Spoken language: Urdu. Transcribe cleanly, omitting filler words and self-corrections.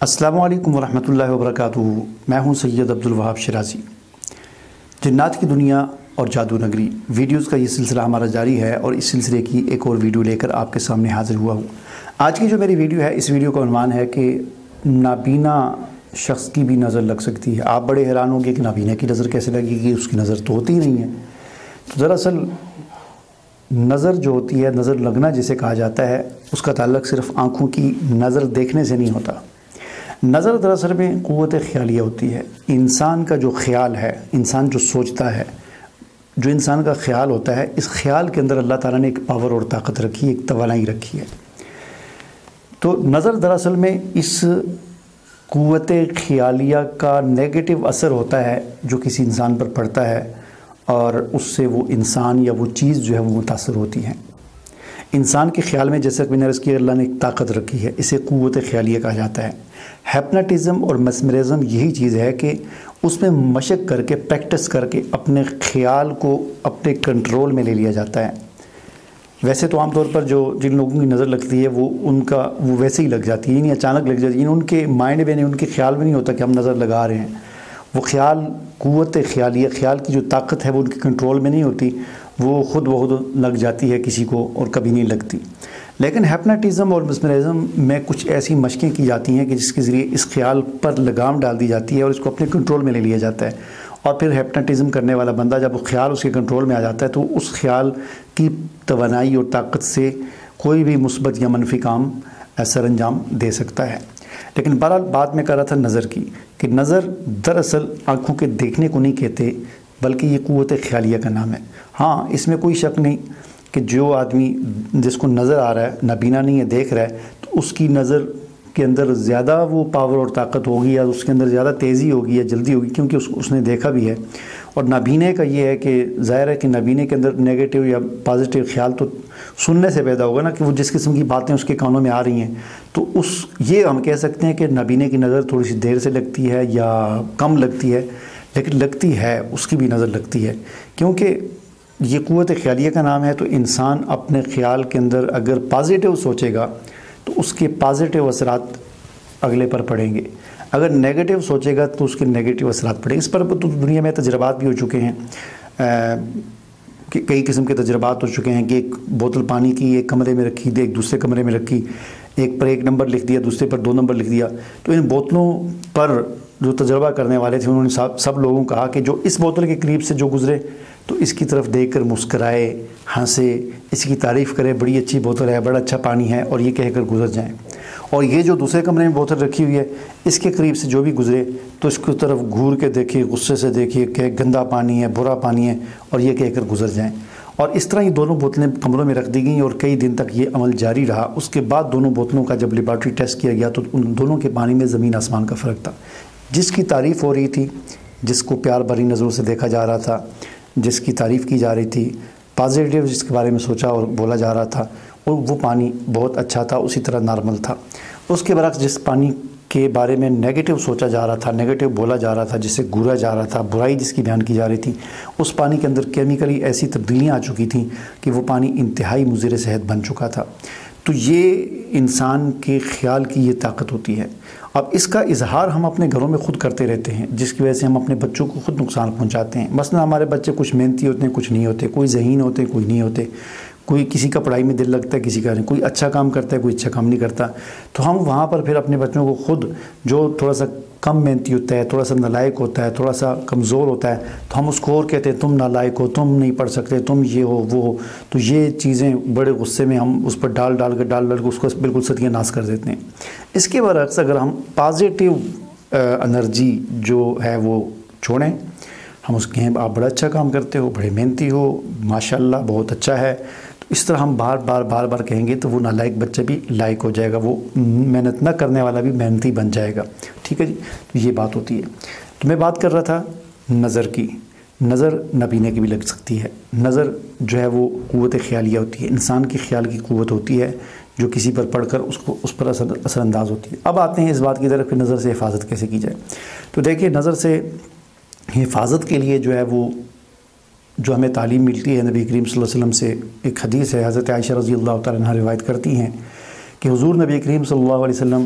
السلام علیکم ورحمۃ اللہ وبرکاتہ۔ میں ہوں سید عبدالوہاب شرازی۔ جنات کی دنیا اور جادو نگری ویڈیوز کا یہ سلسلہ ہمارا جاری ہے اور اس سلسلے کی ایک اور ویڈیو لے کر آپ کے سامنے حاضر ہوا ہوں۔ آج کی جو میری ویڈیو ہے، اس ویڈیو کا عنوان ہے کہ نابینا شخص کی بھی نظر لگ سکتی ہے۔ آپ بڑے حیران ہوں گے کہ نابینا کی نظر کیسے لگے گی، اس کی نظر تو ہوتی ہی نہیں ہے۔ تو دراصل نظر جو ہوتی ہے، نظر لگنا جسے کہا جاتا ہے، اس کا تعلق صرف آنکھوں کی نظر دیکھنے سے نہیں ہوتا۔ نظر دراصل میں قوت خیالیہ ہوتی ہے۔ انسان کا جو خیال ہے، انسان جو سوچتا ہے، جو انسان کا خیال ہوتا ہے، اس خیال کے اندر اللہ تعالیٰ نے ایک پاور اور طاقت رکھی ہے، ایک توانائی رکھی ہے۔ تو نظر دراصل میں اس قوت خیالیہ کا نیگیٹو اثر ہوتا ہے جو کسی انسان پر پڑتا ہے، اور اس سے وہ انسان یا وہ چیز جو ہے وہ متاثر ہوتی ہے۔ انسان کے خیال میں، جیسا کہ میں نے عرض کیا، اللہ نے ایک طاقت رکھی ہے، اسے قوت خیالیہ کہا جاتا ہے۔ ہیپناٹزم اور مسمرزم یہی چیز ہے کہ اس میں مشق کر کے، پریکٹس کر کے اپنے خیال کو اپنے کنٹرول میں لے لیا جاتا ہے۔ ویسے تو عام طور پر جن لوگوں کی نظر لگتی ہے وہ ویسے ہی لگ جاتی ہے، یعنی اچانک لگ جاتی ہے، ان کے مائنڈ میں نہیں، ان کے خیال میں نہیں ہوتا کہ ہم نظر لگا رہے ہیں۔ وہ خیال، قوت خیالیہ، خیال کی جو طاقت ہے وہ ان کے کنٹرول میں نہیں ہوتی، وہ خود بخود لگ جاتی ہے کسی کو اور کبھی نہیں لگتی۔ لیکن ہیپناٹزم اور مسمرزم میں کچھ ایسی مشقیں کی جاتی ہیں کہ جس کے ذریعے اس خیال پر لگام ڈال دی جاتی ہے اور اس کو اپنے کنٹرول میں لے لیا جاتا ہے، اور پھر ہیپناٹزم کرنے والا بندہ جب وہ خیال اس کے کنٹرول میں آ جاتا ہے تو اس خیال کی توانائی اور طاقت سے کوئی بھی مثبت یا منفی کام سر انجام دے سکتا ہے۔ لیکن بہرحال بات میں کر رہا تھا نظر کی، کہ نظر دراصل آنکھوں کے دیکھنے کو نہیں کہتے، بلکہ یہ قوت خیالیہ کا نام ہے۔ ہاں، اس میں کوئی شک نہیں کہ جو آدمی جس کو نظر آ رہا ہے، نابینا نہیں ہے، دیکھ رہا ہے، تو اس کی نظر کے اندر زیادہ وہ پاور اور طاقت ہوگی، یا اس کے اندر زیادہ تیزی ہوگی یا جلدی ہوگی، کیونکہ اس نے دیکھا بھی ہے۔ اور نابینے کا یہ ہے کہ ظاہر ہے کہ نابینے کے اندر نیگیٹو یا پازیٹیو خیال تو سننے سے پیدا ہوگا نا، کہ وہ جس قسم کی باتیں اس کے کانوں میں آ رہی ہیں، تو یہ ہم کہہ سکتے ہیں کہ نابینے کی نظر تھوڑی سی دیر سے لگتی ہے یا کم لگتی ہے، لیکن لگتی ہے، اس کی بھی نظر لگتی ہے، کیونکہ یہ قوت خیالیہ کا نام ہے۔ تو انسان اپنے خیال کے اندر اگر پازیٹیو سوچے گا تو اس کے پازیٹیو اثرات اگلے پر پڑیں گے، اگر نیگیٹو سوچے گا تو اس کے نیگیٹو اثرات پڑیں گے۔ اس پر تو دنیا میں تجربات بھی ہو چکے ہیں، کئی قسم کے تجربات ہو چکے ہیں کہ ایک بوتل پانی کی ایک کمرے میں رکھی، ایک دوسرے کمرے میں رکھی، ایک پر 1 نمبر لکھ دیا، دوسرے پر 2 نمبر لکھ دیا۔ تو ان بوتلوں پر جو تجربہ کرنے والے تھے، انہوں نے سب لوگوں کو کہا کہ جو اس بوتل کے قریب سے جو گزرے تو اس کی طرف دیکھ کر مسکرائے، ہنسے، اس کی تعریف کرے، بڑی اچھی بوتل ہے، بڑا اچھا پانی ہے، اور یہ کہہ کر گزر جائیں۔ اور یہ جو دوسرے کمرے میں بوتل رکھی ہوئی ہے، اس کے قریب سے جو بھی گزرے تو اس کی طرف گھور کے دیکھے، غصے سے دیکھے کہ گندا پانی ہے، برا پانی ہے، اور یہ کہہ کر گزر جائیں۔ اور اس طرح یہ دونوں بوتلیں کمروں میں رکھ دی گئیں، اور کئی دن تک یہ عمل جاری رہا۔ اس کے بعد دونوں بوتلوں کا جب لیبارٹری ٹیسٹ کیا گیا تو ان دونوں کے پانی میں زمین آسمان کا فرق تھا۔ جس کی تعریف ہو رہی تھی، جس کو پیار بھری نظروں سے دیکھا جا رہا تھا، جس کی تعریف کی جا رہی تھی، پازیٹیو جس کے بارے میں سوچا اور بولا جا رہا تھا، اور وہ پانی بہت اچھا تھا، اسی طرح نارمل تھا۔ اس کے برعکس جس پانی کے بارے میں نیگیٹو سوچا جا رہا تھا، نیگیٹو بولا جا رہا تھا، جسے گورا جا رہا تھا، برائی جس کی بیان کی جا رہی تھی، اس پانی کے اندر کیمیکلی ایسی تبدیلیاں آ چکی تھیں کہ وہ پانی انتہائی مضر صحت بن چکا تھا۔ تو یہ انسان کے خیال کی یہ طاقت ہوتی ہے۔ اب اس کا اظہار ہم اپنے گھروں میں خود کرتے رہتے ہیں، جس کی وجہ سے ہم اپنے بچوں کو خود نقصان پہنچاتے ہیں۔ مثلا ہمارے بچے کچھ محنتی ہوتے ہیں، کچھ نہیں ہوتے، کوئی ذہین ہوتے ہیں، کوئی نہیں ہوتے، کوئی کسی کا پڑھائی میں دل لگتا ہے، کسی کا نہیں، کوئی اچھا کام کرتا ہے، کوئی اچھا کام نہیں کرتا۔ تو ہم وہاں پر پھر اپنے بچوں کو خود، جو تھوڑا سا کم محنتی ہوتا ہے، تھوڑا سا نالائق ہوتا ہے، تھوڑا سا کمزور ہوتا ہے، تو ہم اس کو اور کہتے ہیں تم نالائق ہو، تم نہیں پڑھ سکتے، تم یہ ہو وہ ہو۔ تو یہ چیزیں بڑے غصے میں ہم اس پر ڈال ڈال کے اس کو بالکل ستیہ ناش کر دیتے ہیں۔ اس کے برعکس اگر ہم پازیٹیو انرجی جو ہے وہ چھوڑیں، ہم اس کہیں آپ بڑا اچھا کام کرتے ہو، بڑے محنتی ہو، ماشاءاللہ بہت اچھا ہے، تو اس طرح ہم بار بار کہیں گے تو وہ نالائق بچہ بھی لائق ہو جائے گا، وہ محنت نہ کرنے والا بھی محنتی بن جائے گا۔ ٹھیک ہے جی، تو یہ بات ہوتی ہے۔ تو میں بات کر رہا تھا نظر کی۔ نظر نابینے کی بھی لگ سکتی ہے۔ نظر جو ہے وہ قوت خیالیہ ہوتی ہے، انسان کی خیال کی قوت ہوتی ہے جو کسی پر پڑھ کر اس پر اثر انداز ہوتی ہے۔ اب آتے ہیں اس بات کی طرف کہ نظر سے حفاظت کیسے کی جائے۔ تو دیکھیے، نظر سے حفاظت کے لیے جو ہے وہ جو ہمیں تعلیم ملتی ہے نبی کریم صلی اللہ علیہ وسلم سے، ایک حدیث ہے، حضرت عائشہ رضی اللہ تعالیٰ عنہ روایت کرتی ہیں کہ حضور نبی کریم صلی اللہ علیہ وسلم